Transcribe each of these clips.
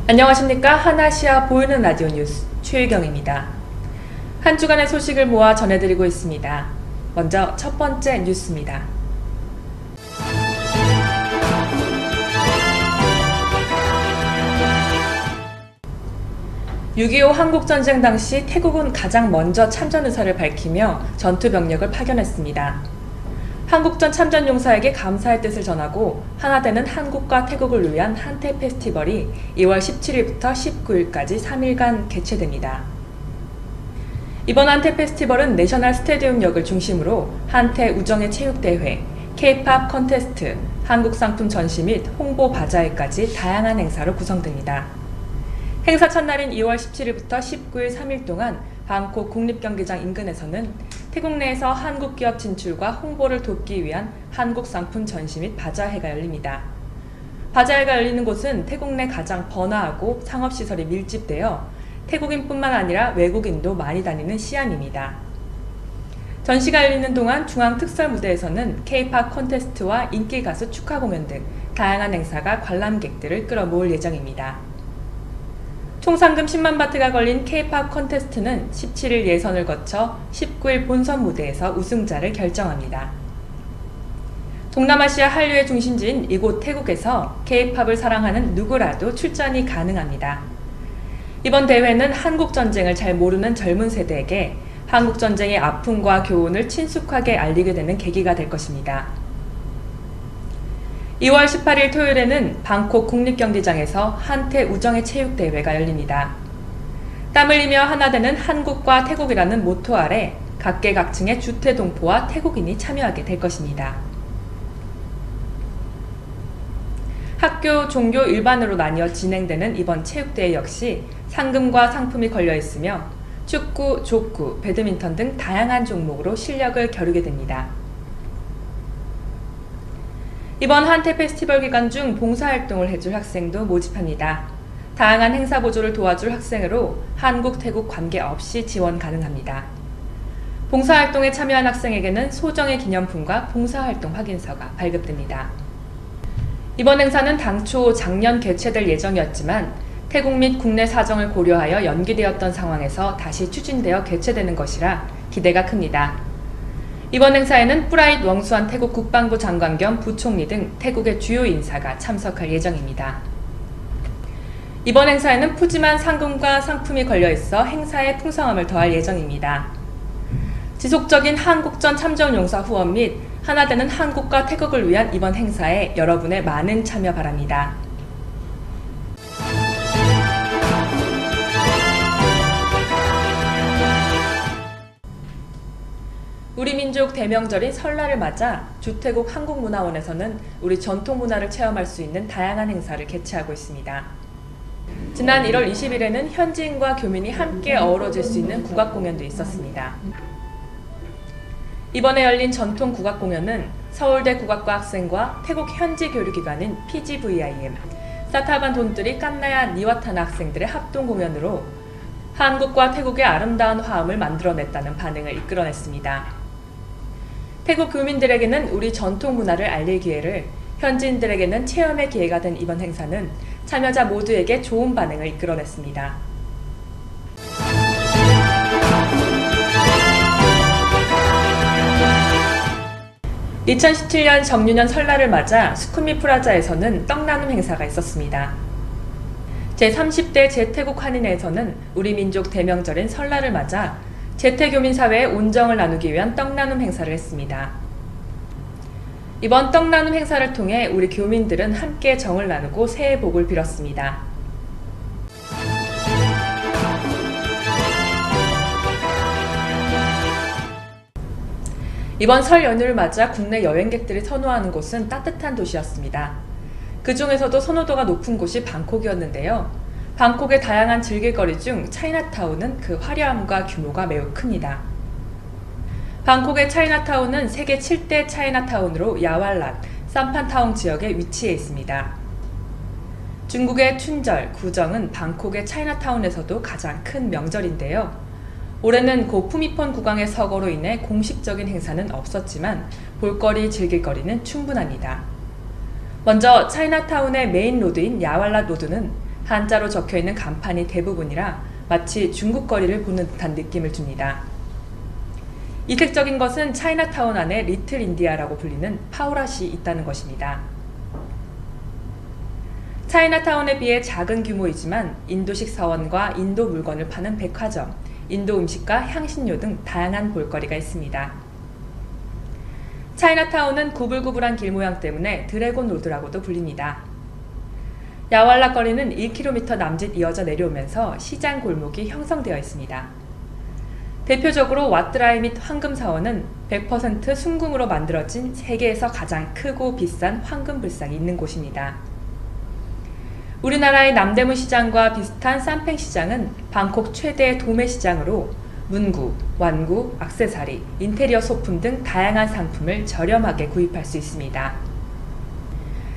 안녕하십니까. 하나시아 보이는 라디오 뉴스 최유경입니다. 한 주간의 소식을 모아 전해드리고 있습니다. 먼저 첫 번째 뉴스입니다. 6.25 한국전쟁 당시 태국은 가장 먼저 참전 의사를 밝히며 전투 병력을 파견했습니다. 한국전 참전 용사에게 감사의 뜻을 전하고 하나 되는 한국과 태국을 위한 한태 페스티벌이 2월 17일부터 19일까지 3일간 개최됩니다. 이번 한태 페스티벌은 내셔널 스테디움역을 중심으로 한태 우정의 체육대회, K-팝 컨테스트, 한국 상품 전시 및 홍보 바자회까지 다양한 행사로 구성됩니다. 행사 첫날인 2월 17일부터 19일 3일 동안 방콕 국립경기장 인근에서는 태국 내에서 한국 기업 진출과 홍보를 돕기 위한 한국 상품 전시 및 바자회가 열립니다. 바자회가 열리는 곳은 태국 내 가장 번화하고 상업시설이 밀집되어 태국인뿐만 아니라 외국인도 많이 다니는 시안입니다. 전시가 열리는 동안 중앙특설무대에서는 K-팝 콘테스트와 인기가수 축하 공연 등 다양한 행사가 관람객들을 끌어모을 예정입니다. 총 상금 10만 바트가 걸린 K-팝 콘테스트는 17일 예선을 거쳐 19일 본선 무대에서 우승자를 결정합니다. 동남아시아 한류의 중심지인 이곳 태국에서 K-팝을 사랑하는 누구라도 출전이 가능합니다. 이번 대회는 한국전쟁을 잘 모르는 젊은 세대에게 한국전쟁의 아픔과 교훈을 친숙하게 알리게 되는 계기가 될 것입니다. 2월 18일 토요일에는 방콕 국립경기장에서 한태 우정의 체육대회가 열립니다. 땀 흘리며 하나 되는 한국과 태국이라는 모토 아래 각계각층의 주태동포와 태국인이 참여하게 될 것입니다. 학교, 종교 일반으로 나뉘어 진행되는 이번 체육대회 역시 상금과 상품이 걸려 있으며 축구, 족구, 배드민턴 등 다양한 종목으로 실력을 겨루게 됩니다. 이번 한태 페스티벌 기간 중 봉사활동을 해줄 학생도 모집합니다. 다양한 행사 보조를 도와줄 학생으로 한국, 태국 관계없이 지원 가능합니다. 봉사활동에 참여한 학생에게는 소정의 기념품과 봉사활동 확인서가 발급됩니다. 이번 행사는 당초 작년 개최될 예정이었지만 태국 및 국내 사정을 고려하여 연기되었던 상황에서 다시 추진되어 개최되는 것이라 기대가 큽니다. 이번 행사에는 뿌라잇 웡수안 태국 국방부 장관 겸 부총리 등 태국의 주요 인사가 참석할 예정입니다. 이번 행사에는 푸짐한 상금과 상품이 걸려있어 행사의 풍성함을 더할 예정입니다. 지속적인 한국전 참전 용사 후원 및 하나 되는 한국과 태국을 위한 이번 행사에 여러분의 많은 참여 바랍니다. '우리 민족 대명절인 설날을 맞아 주태국 한국문화원에서는 우리 전통문화를 체험할 수 있는 다양한 행사를 개최하고 있습니다. 지난 1월 20일에는 현지인과 교민이 함께 어우러질 수 있는 국악공연도 있었습니다. 이번에 열린 전통 국악공연은 서울대 국악과 학생과 태국 현지 교류기관인 PGVIM, 사타반 돈뜨리 깐나야 니와타나 학생들의 합동공연으로 한국과 태국의 아름다운 화음을 만들어냈다는 반응을 이끌어냈습니다. 태국 교민들에게는 우리 전통 문화를 알릴 기회를, 현지인들에게는 체험의 기회가 된 이번 행사는 참여자 모두에게 좋은 반응을 이끌어냈습니다. (2017년) 정유년 설날을 맞아 수쿠미 프라자에서는 떡나눔 행사가 있었습니다. 제30대 재태국 한인회에서는 우리 민족 대명절인 설날을 맞아 재태교민 사회의 온정을 나누기 위한 떡나눔 행사를 했습니다. 이번 떡나눔 행사를 통해 우리 교민들은 함께 정을 나누고 새해 복을 빌었습니다. 이번 설 연휴를 맞아 국내 여행객들이 선호하는 곳은 따뜻한 도시였습니다. 그 중에서도 선호도가 높은 곳이 방콕이었는데요. 방콕의 다양한 즐길거리 중 차이나타운은 그 화려함과 규모가 매우 큽니다. 방콕의 차이나타운은 세계 7대 차이나타운으로 야왈랏, 삼판타옹 지역에 위치해 있습니다. 중국의 춘절, 구정은 방콕의 차이나타운에서도 가장 큰 명절인데요. 올해는 고 푸미폰 국왕의 서거로 인해 공식적인 행사는 없었지만 볼거리, 즐길거리는 충분합니다. 먼저 차이나타운의 메인 로드인 야왈랏 로드는 한자로 적혀있는 간판이 대부분이라 마치 중국 거리를 보는 듯한 느낌을 줍니다. 이색적인 것은 차이나타운 안에 리틀 인디아라고 불리는 파우랏이 있다는 것입니다. 차이나타운에 비해 작은 규모이지만 인도식 사원과 인도 물건을 파는 백화점, 인도 음식과 향신료 등 다양한 볼거리가 있습니다. 차이나타운은 구불구불한 길 모양 때문에 드래곤 로드라고도 불립니다. 야왈라 거리는 1km 남짓 이어져 내려오면서 시장 골목이 형성되어 있습니다. 대표적으로 왓드라이 및 황금사원은 100% 순금으로 만들어진 세계에서 가장 크고 비싼 황금 불상이 있는 곳입니다. 우리나라의 남대문 시장과 비슷한 쌈팽 시장은 방콕 최대의 도매 시장으로 문구, 완구, 액세서리, 인테리어 소품 등 다양한 상품을 저렴하게 구입할 수 있습니다.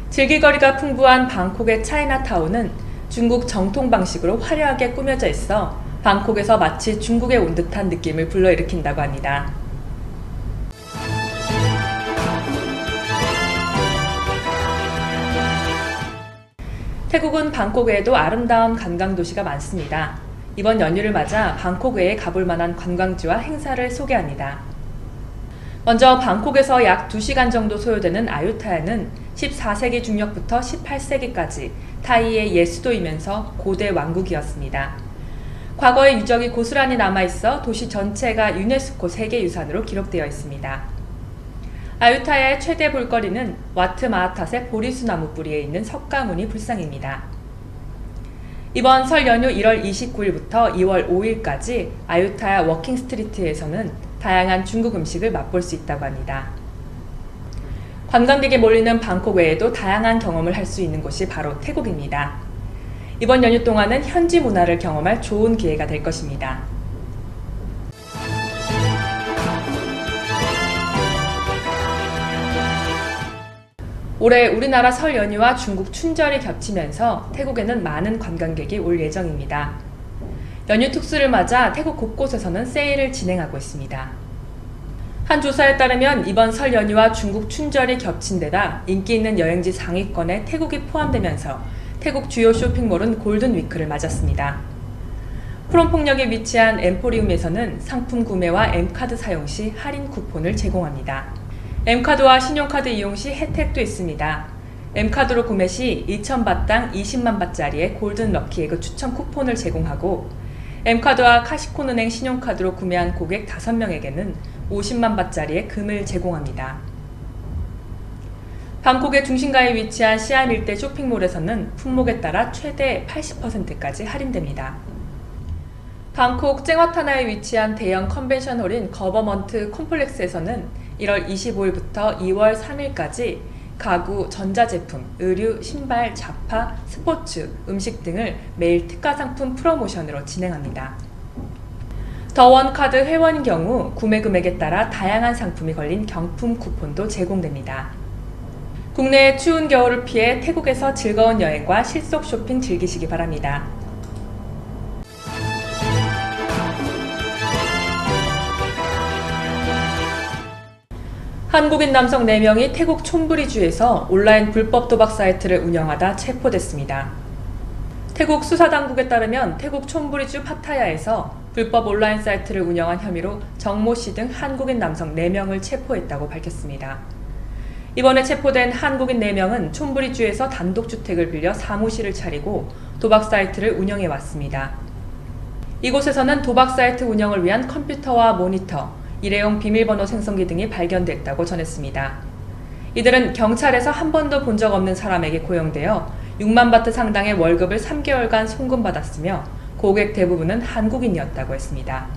즐길거리가 풍부한 방콕의 차이나타운은 중국 정통 방식으로 화려하게 꾸며져 있어 방콕에서 마치 중국에 온 듯한 느낌을 불러일으킨다고 합니다. 태국은 방콕 외에도 아름다운 관광도시가 많습니다. 이번 연휴를 맞아 방콕 외에 가볼 만한 관광지와 행사를 소개합니다. 먼저 방콕에서 약 2시간 정도 소요되는 아유타야는 14세기 중력부터 18세기까지 타이의 예수도이면서 고대 왕국이었습니다. 과거의 유적이 고스란히 남아있어 도시 전체가 유네스코 세계유산으로 기록되어 있습니다. 아유타야의 최대 볼거리는 와트 마하탓의 보리수나무 뿌리에 있는 석가모니 불상입니다. 이번 설 연휴 1월 29일부터 2월 5일까지 아유타야 워킹 스트리트에서는 다양한 중국 음식을 맛볼 수 있다고 합니다. 관광객이 몰리는 방콕 외에도 다양한 경험을 할 수 있는 곳이 바로 태국입니다. 이번 연휴 동안은 현지 문화를 경험할 좋은 기회가 될 것입니다. 올해 우리나라 설 연휴와 중국 춘절이 겹치면서 태국에는 많은 관광객이 올 예정입니다. 연휴 특수를 맞아 태국 곳곳에서는 세일을 진행하고 있습니다. 한 조사에 따르면 이번 설 연휴와 중국 춘절이 겹친 데다 인기 있는 여행지 상위권에 태국이 포함되면서 태국 주요 쇼핑몰은 골든위크를 맞았습니다. 프롬폭역에 위치한 엠포리움에서는 상품 구매와 M카드 사용 시 할인 쿠폰을 제공합니다. M카드와 신용카드 이용 시 혜택도 있습니다. M카드로 구매 시 2,000바트당 20만 바트짜리의 골든 럭키에그 추첨 쿠폰을 제공하고 M카드와 카시콘은행 신용카드로 구매한 고객 5명에게는 50만 바트짜리의 금을 제공합니다. 방콕의 중심가에 위치한 시암 일대 쇼핑몰에서는 품목에 따라 최대 80%까지 할인됩니다. 방콕 쨍와타나에 위치한 대형 컨벤션홀인 거버먼트 콤플렉스에서는 1월 25일부터 2월 3일까지 가구, 전자제품, 의류, 신발, 잡화, 스포츠, 음식 등을 매일 특가 상품 프로모션으로 진행합니다. 더원카드 회원인 경우 구매 금액에 따라 다양한 상품이 걸린 경품 쿠폰도 제공됩니다. 국내의 추운 겨울을 피해 태국에서 즐거운 여행과 실속 쇼핑 즐기시기 바랍니다. 한국인 남성 4명이 태국 촌부리주에서 온라인 불법 도박 사이트를 운영하다 체포됐습니다. 태국 수사당국에 따르면 태국 촌부리주 파타야에서 불법 온라인 사이트를 운영한 혐의로 정모 씨 등 한국인 남성 4명을 체포했다고 밝혔습니다. 이번에 체포된 한국인 4명은 촌부리주에서 단독주택을 빌려 사무실을 차리고 도박 사이트를 운영해 왔습니다. 이곳에서는 도박 사이트 운영을 위한 컴퓨터와 모니터, 일회용 비밀번호 생성기 등이 발견됐다고 전했습니다. 이들은 경찰에서 한 번도 본 적 없는 사람에게 고용되어 6만 바트 상당의 월급을 3개월간 송금받았으며 고객 대부분은 한국인이었다고 했습니다.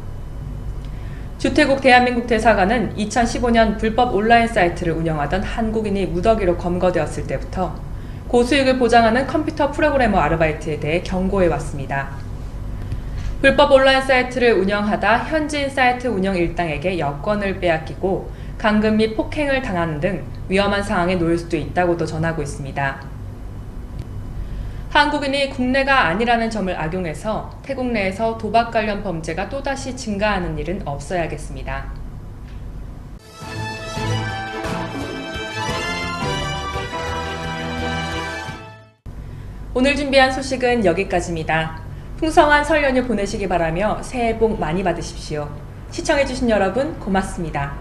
주태국 대한민국 대사관은 2015년 불법 온라인 사이트를 운영하던 한국인이 무더기로 검거되었을 때부터 고수익을 보장하는 컴퓨터 프로그래머 아르바이트에 대해 경고해왔습니다. 불법 온라인 사이트를 운영하다 현지인 사이트 운영 일당에게 여권을 빼앗기고 감금 및 폭행을 당하는 등 위험한 상황에 놓일 수도 있다고도 전하고 있습니다. 한국인이 국내가 아니라는 점을 악용해서 태국 내에서 도박 관련 범죄가 또다시 증가하는 일은 없어야겠습니다. 오늘 준비한 소식은 여기까지입니다. 풍성한 설 연휴 보내시기 바라며 새해 복 많이 받으십시오. 시청해주신 여러분 고맙습니다.